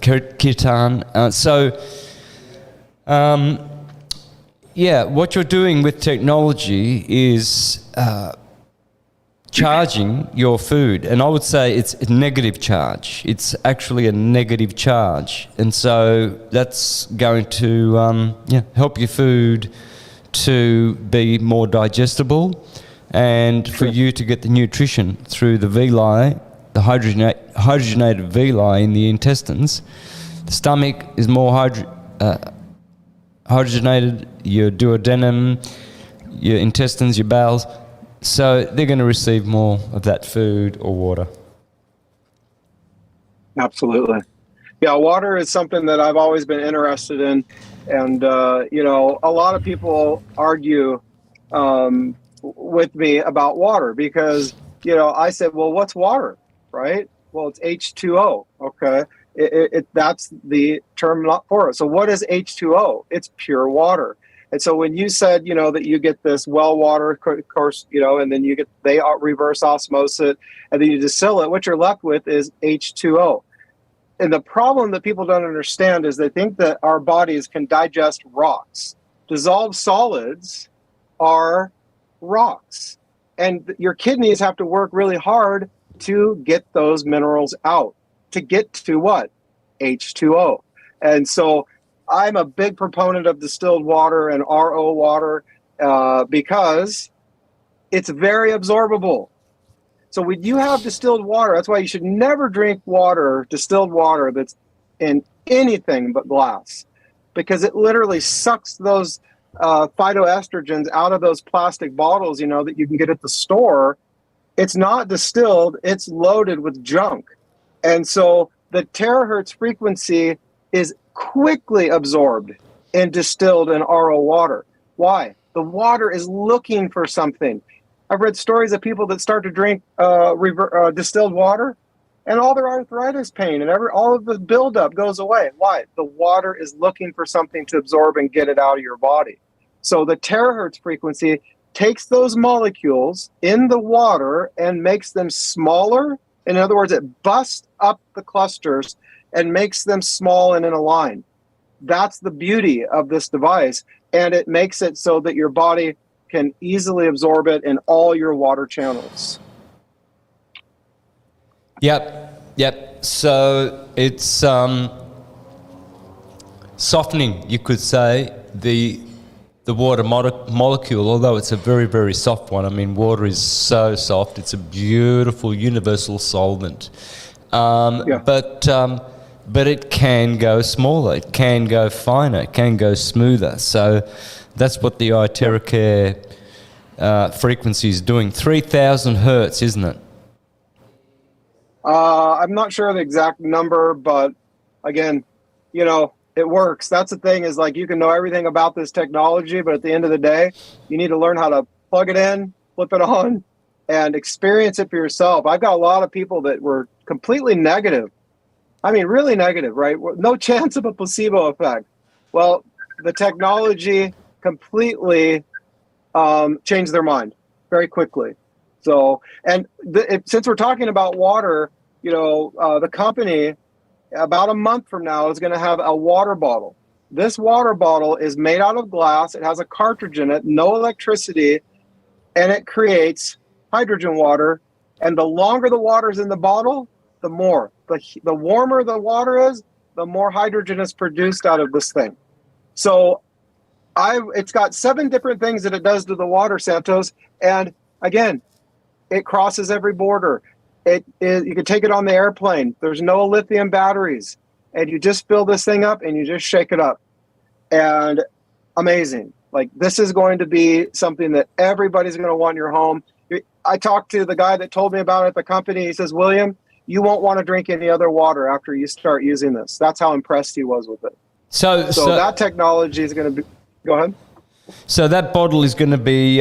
What you're doing with technology is charging your food, and I would say it's a negative charge. It's actually a negative charge, and so that's going to help your food to be more digestible, and for you to get the nutrition through the villi, the hydrogenated villi in the intestines. The stomach is more hydrogenated, your duodenum, your intestines, your bowels. So they're going to receive more of that food or water. Absolutely. Yeah, water is something that I've always been interested in. And, a lot of people argue with me about water because, I said, well, what's water, right? Well, it's H2O, okay? That's the term for it. So what is H2O? It's pure water. And so when you said, that you get this well water, of course, and then they reverse osmosis it, and then you distill it, what you're left with is H2O. And the problem that people don't understand is they think that our bodies can digest rocks. Dissolved solids are rocks. And your kidneys have to work really hard to get those minerals out, to get to what? H2O. And so I'm a big proponent of distilled water and RO water because it's very absorbable. So when you have distilled water, that's why you should never drink water, distilled water that's in anything but glass, because it literally sucks those phytoestrogens out of those plastic bottles, you know, that you can get at the store. It's not distilled, it's loaded with junk. And so the terahertz frequency is quickly absorbed in distilled and RO water. Why? The water is looking for something. I've read stories of people that start to drink distilled water, and all their arthritis pain and all of the buildup goes away. Why? The water is looking for something to absorb and get it out of your body. So the terahertz frequency takes those molecules in the water and makes them smaller. In other words, it busts up the clusters and makes them small and in a line. That's the beauty of this device, and it makes it so that your body can easily absorb it in all your water channels. Yep. So it's softening, you could say, the water molecule, although it's a very, very soft one. I mean, water is so soft. It's a beautiful universal solvent. But it can go smaller. It can go finer. It can go smoother. So that's what the ITERACARE frequency is doing. 3,000 hertz, isn't it? I'm not sure of the exact number, but again, you know, it works. That's the thing, is like, you can know everything about this technology, but at the end of the day, you need to learn how to plug it in, flip it on, and experience it for yourself. I've got a lot of people that were completely negative. I mean, really negative, right? No chance of a placebo effect. Well, the technology completely changed their mind very quickly. So, and since we're talking about water, you know, the company about a month from now is going to have a water bottle. This water bottle is made out of glass. It has a cartridge in it, no electricity, and it creates hydrogen water. And the longer the water is in the bottle, the more. The warmer the water is, the more hydrogen is produced out of this thing. So it's got 7 different things that it does to the water, Santos. And again, it crosses every border. You can take it on the airplane. There's no lithium batteries. And you just fill this thing up and you just shake it up. And amazing. Like, this is going to be something that everybody's going to want in your home. I talked to the guy that told me about it at the company. He says, William, you won't want to drink any other water after you start using this. That's how impressed he was with it. So that technology is going to be... Go ahead. So that bottle is going to be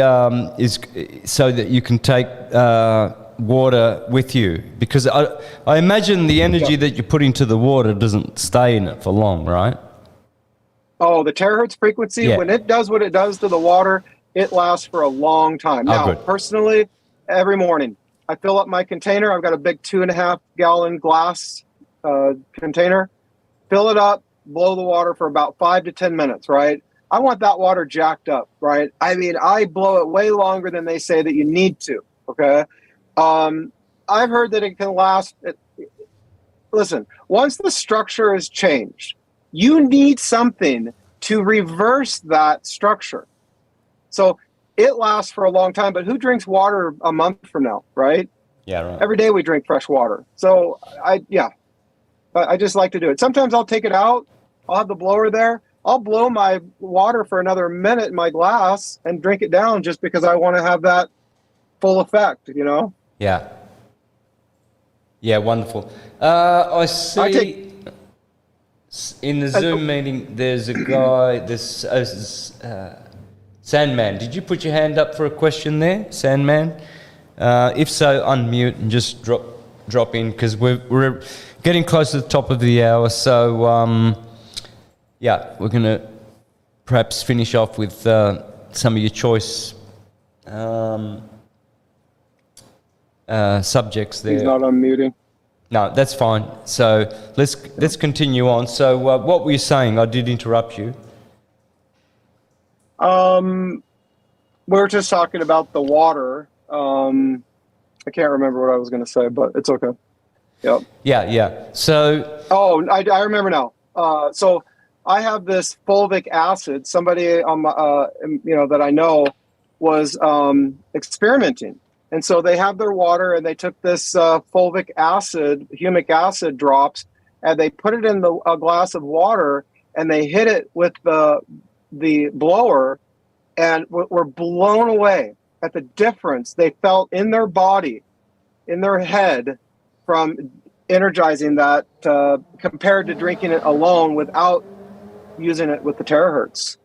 is so that you can take water with you, because I imagine the energy that you put into the water doesn't stay in it for long, right? Oh, the terahertz frequency, when it does what it does to the water, it lasts for a long time. Now, personally, every morning I fill up my container. I've got a big 2.5 gallon glass container. Fill it up, blow the water for about 5 to 10 minutes, right? I want that water jacked up, right? I mean, I blow it way longer than they say that you need to, okay? I've heard that it can last... Listen, once the structure is changed, you need something to reverse that structure. So it lasts for a long time, but who drinks water a month from now, right? Yeah, right. Every day we drink fresh water. So I just like to do it. Sometimes I'll take it out. I'll have the blower there. I'll blow my water for another minute in my glass and drink it down just because I want to have that full effect, you know? Yeah. Yeah, wonderful. I see in the Zoom meeting there's a guy, this Sandman. Did you put your hand up for a question there, Sandman? If so, unmute and just drop in, because we're getting close to the top of the hour. So, yeah, we're going to perhaps finish off with some of your choice subjects there. He's not unmuting. No, that's fine. So let's continue on. So what were you saying? I did interrupt you. We're just talking about the water I can't remember what I was going to say, but it's okay. Yep. Yeah. So, I remember now. So I have this fulvic acid. Somebody on my, that I know was experimenting, and so they have their water, and they took this fulvic acid, humic acid drops, and they put it in a glass of water, and they hit it with the blower, and were blown away at the difference they felt in their body, in their head, from energizing that compared to drinking it alone without using it with the terahertz.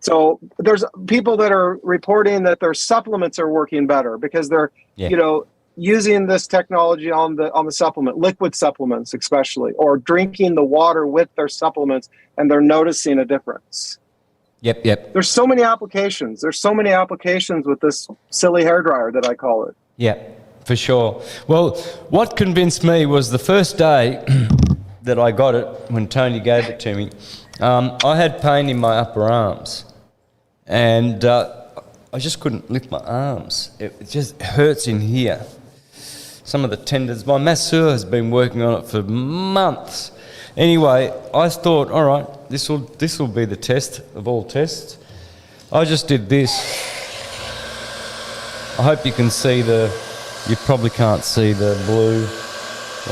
So there's people that are reporting that their supplements are working better because they're using this technology on the supplement, liquid supplements especially, or drinking the water with their supplements, and they're noticing a difference. Yep. There's so many applications. There's so many applications with this silly hairdryer that I call it. Yeah, for sure. Well, what convinced me was the first day that I got it, when Tony gave it to me, I had pain in my upper arms, and I just couldn't lift my arms. It just hurts in here. Some of the tendons. My masseur has been working on it for months. Anyway, I thought, all right, this will be the test of all tests. I just did this. I hope you can see you probably can't see the blue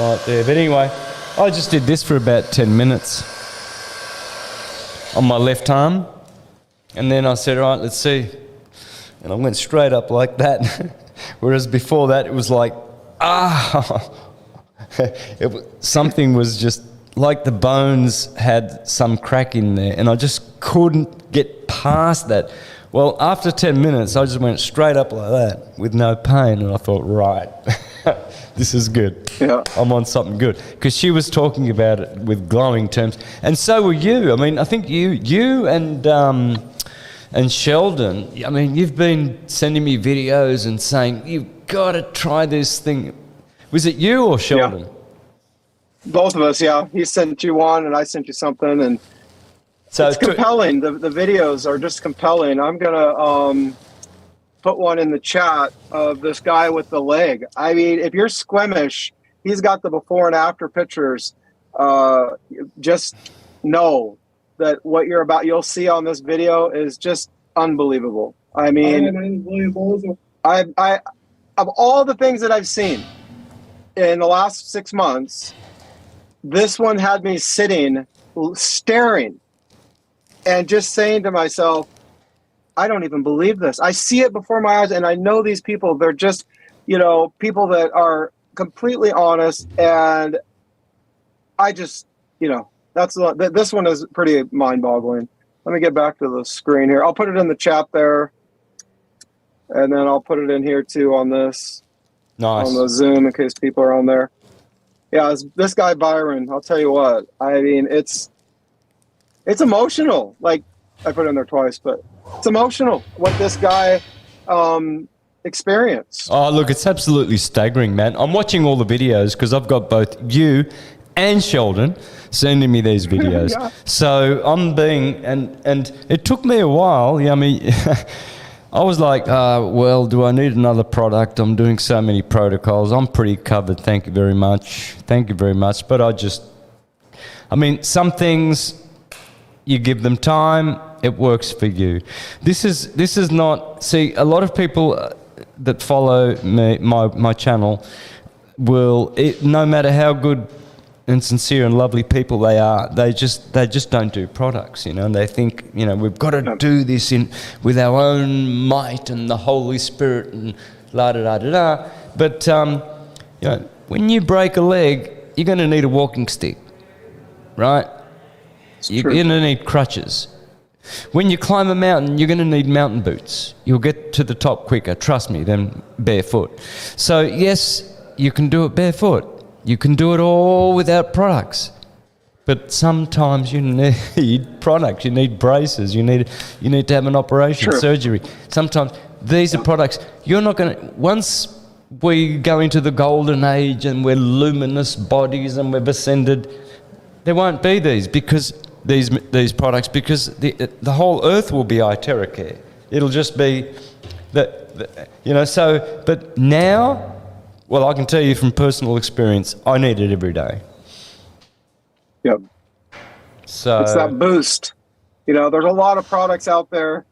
right there. But anyway, I just did this for about 10 minutes on my left arm. And then I said, all right, let's see. And I went straight up like that. Whereas before that, it was like, something was just like the bones had some crack in there, and I just couldn't get past that. Well, after 10 minutes, I just went straight up like that with no pain, and I thought, right, this is good. Yeah. I'm on something good. Because she was talking about it with glowing terms, and so were you. I mean, I think you and Sheldon, I mean, you've been sending me videos and saying, you've got to try this thing. Was it you or Sheldon? Yeah. Both of us, yeah. He sent you one, and I sent you something, and so it's compelling. The videos are just compelling. I'm gonna put one in the chat of this guy with the leg. I mean, if you're squeamish, he's got the before and after pictures. Just know that what you'll see on this video is just unbelievable. I mean, I of all the things that I've seen in the last 6 months, this one had me sitting, staring, and just saying to myself, I don't even believe this. I see it before my eyes, and I know these people. They're just, people that are completely honest, and I just, this one is pretty mind-boggling. Let me get back to the screen here. I'll put it in the chat there, and then I'll put it in here too on this. Nice. On the Zoom in case people are on there. Yeah, this guy Byron, I'll tell you what. I mean, it's emotional. Like, I put it in there twice, but it's emotional what this guy experienced. Oh, look, it's absolutely staggering, man. I'm watching all the videos because I've got both you and Sheldon sending me these videos. Yeah. So I'm and it took me a while. Yeah, I mean, I was like, well, do I need another product? I'm doing so many protocols. I'm pretty covered. Thank you very much. Thank you very much. But some things, you give them time, it works for you. This is not, see, a lot of people that follow me, my channel no matter how good and sincere and lovely people they are, they just don't do products, and they think, we've got to do this with our own might and the Holy Spirit and la da da da da. But when you break a leg, you're going to need a walking stick, right? You're going to need crutches. When you climb a mountain, you're going to need mountain boots. You'll get to the top quicker, trust me, than barefoot. So yes, you can do it barefoot. You can do it all without products. But sometimes you need products. You need braces. You need to have an operation, surgery. Sometimes these are products. You're not going to, once we go into the golden age and we're luminous bodies and we've ascended, there won't be these products, because the whole earth will be ITERACARE. It'll just be the But now, well, I can tell you from personal experience, I need it every day. Yep. So it's that boost. There's a lot of products out there.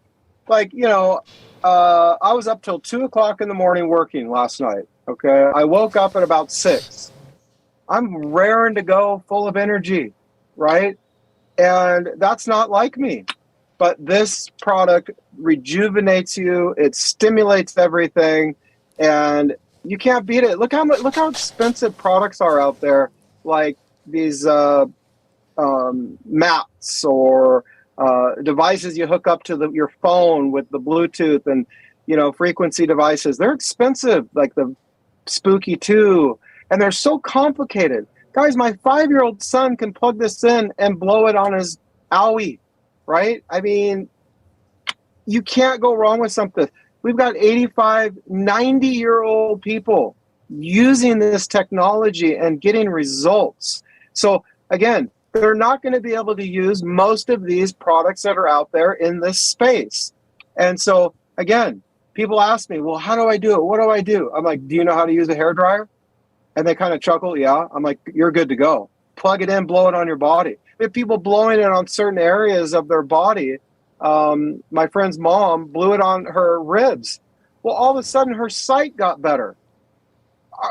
Like, I was up till 2 o'clock in the morning working last night. Okay. I woke up at about 6. I'm raring to go, full of energy, right? And that's not like me. But this product rejuvenates you. It stimulates everything, and you can't beat it. Look how expensive products are out there, like these mats or devices you hook up to your phone with the Bluetooth and frequency devices. They're expensive, like the Spooky 2, and they're so complicated. Guys, my 5-year-old son can plug this in and blow it on his owie, right? I mean, you can't go wrong with something. We've got 85, 90-year-old people using this technology and getting results. So again, they're not going to be able to use most of these products that are out there in this space. And so again, people ask me, well, how do I do it? What do I do? I'm like, do you know how to use a hairdryer? And they kind of chuckle. Yeah. I'm like, you're good to go. Plug it in, blow it on your body. We have people blowing it on certain areas of their body. My friend's mom blew it on her ribs. Well, all of a sudden her sight got better.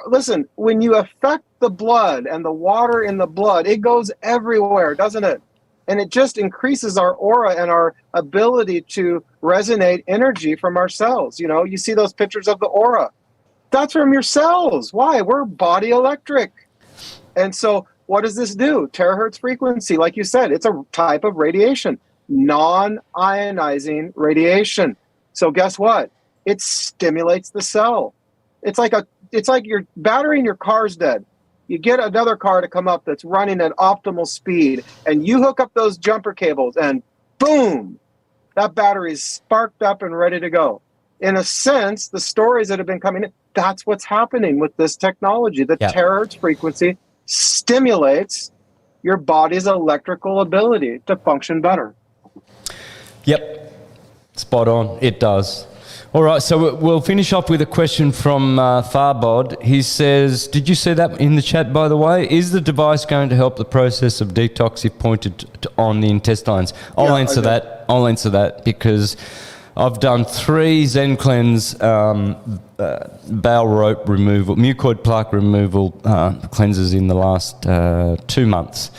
Listen, when you affect the blood and the water in the blood, it goes everywhere, doesn't it? And it just increases our aura and our ability to resonate energy from our cells. You see those pictures of the aura. That's from your cells. Why? We're body electric. And so what does this do? Terahertz frequency, like you said, it's a type of radiation, non-ionizing radiation. So guess what? It stimulates the cell. It's like your battery in your car's dead. You get another car to come up that's running at optimal speed, and you hook up those jumper cables, and boom, that battery's sparked up and ready to go. In a sense, the stories that have been coming in, that's what's happening with this technology. The terahertz frequency stimulates your body's electrical ability to function better. Yep, spot on. It does. All right, so we'll finish off with a question from Farbod. He says, did you see that in the chat, by the way? Is the device going to help the process of detox if pointed on the intestines? I'll answer that because I've done 3 Zen Cleanse bowel rope removal, mucoid plaque removal cleanses in the last 2 months.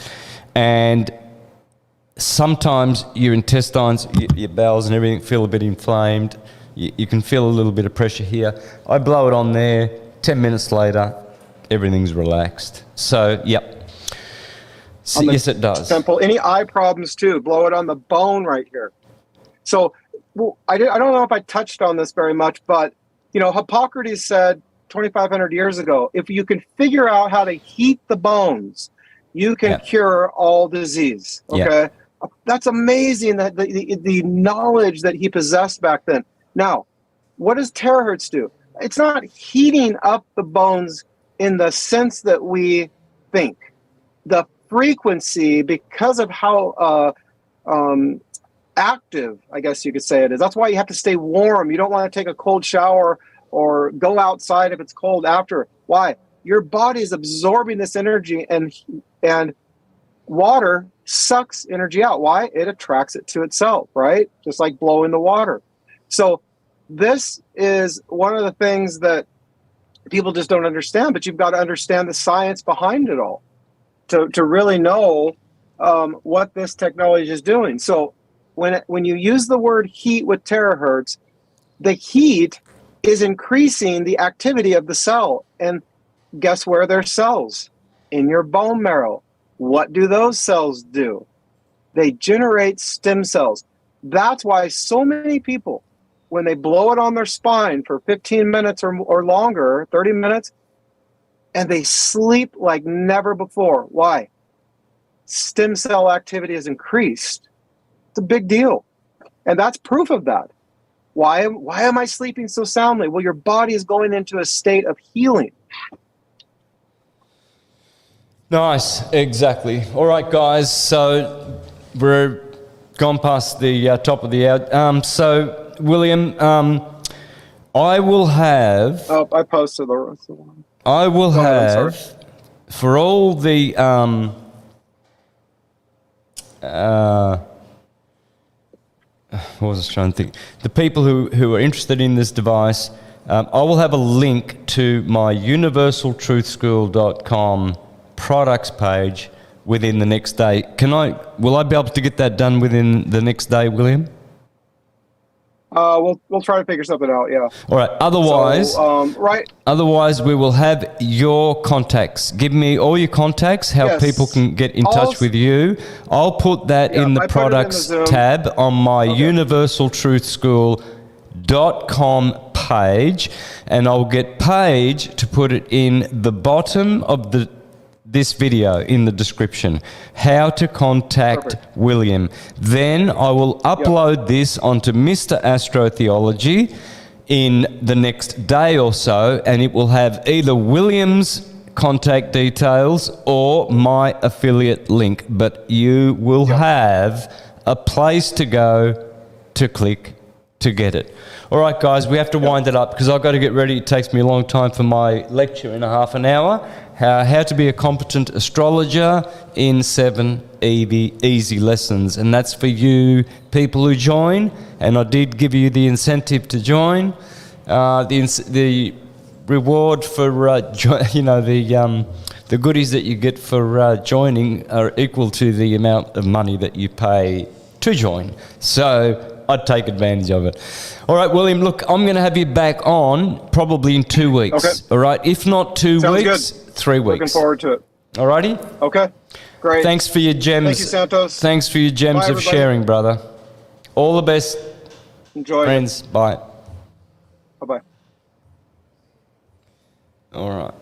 And sometimes your intestines, your bowels and everything feel a bit inflamed. You can feel a little bit of pressure here. I blow it on there, 10 minutes later, everything's relaxed. So, yep. So, yes, it does. Simple. Any eye problems too, blow it on the bone right here. So, I don't know if I touched on this very much, but, Hippocrates said 2,500 years ago, if you can figure out how to heat the bones, you can cure all disease. Okay? That's amazing, that the knowledge that he possessed back then. Now, what does terahertz do? It's not heating up the bones in the sense that we think. The frequency, because of how active, I guess you could say it is. That's why you have to stay warm. You don't want to take a cold shower or go outside if it's cold after. Why? Your body is absorbing this energy, and water sucks energy out. Why? It attracts it to itself, right? Just like blowing the water. So this is one of the things that people just don't understand, but you've got to understand the science behind it all to really know what this technology is doing. So when you use the word heat with terahertz, the heat is increasing the activity of the cell. And guess where there's cells? In your bone marrow. What do those cells do? They generate stem cells. That's why so many people, when they blow it on their spine for 15 minutes or longer, 30 minutes, and they sleep like never before. Why? Stem cell activity is increased. It's a big deal. And that's proof of that. Why am I sleeping so soundly? Well, your body is going into a state of healing. Nice, exactly. All right, guys, so we're gone past the top of the hour. So, William, I will have. Oh, I posted the rest of one. I will Go ahead, I'm have for all the what was I trying to think? The people who are interested in this device, I will have a link to my universaltruthschool.com products page within the next day. Will I be able to get that done within the next day, William? We'll try to figure something out. Yeah. All right. Otherwise, right. Otherwise, we will have your contacts. Give me all your contacts, how people can get in touch with you. I'll put that in the products tab on my universaltruthschool.com page, and I'll get Paige to put it in the bottom of this video in the description, how to contact William. Then I will upload this onto Mr. Astrotheology in the next day or so, and it will have either William's contact details or my affiliate link, but you will have a place to go to click to get it. All right, guys, we have to wind it up because I've got to get ready. It takes me a long time for my lecture in a half an hour. How to be a competent astrologer in 7 easy lessons. And that's for you people who join. And I did give you the incentive to join. The reward for, the goodies that you get for joining are equal to the amount of money that you pay to join. So I'd take advantage of it. All right, William, look, I'm going to have you back on probably in 2 weeks. Okay. All right, if not 2 weeks, good. 3 weeks. Looking forward to it. All righty? Okay, great. Thanks for your gems. Thank you, Santos. Thanks for your gems of sharing, brother. All the best. Enjoy. Friends, bye. Bye-bye. All right.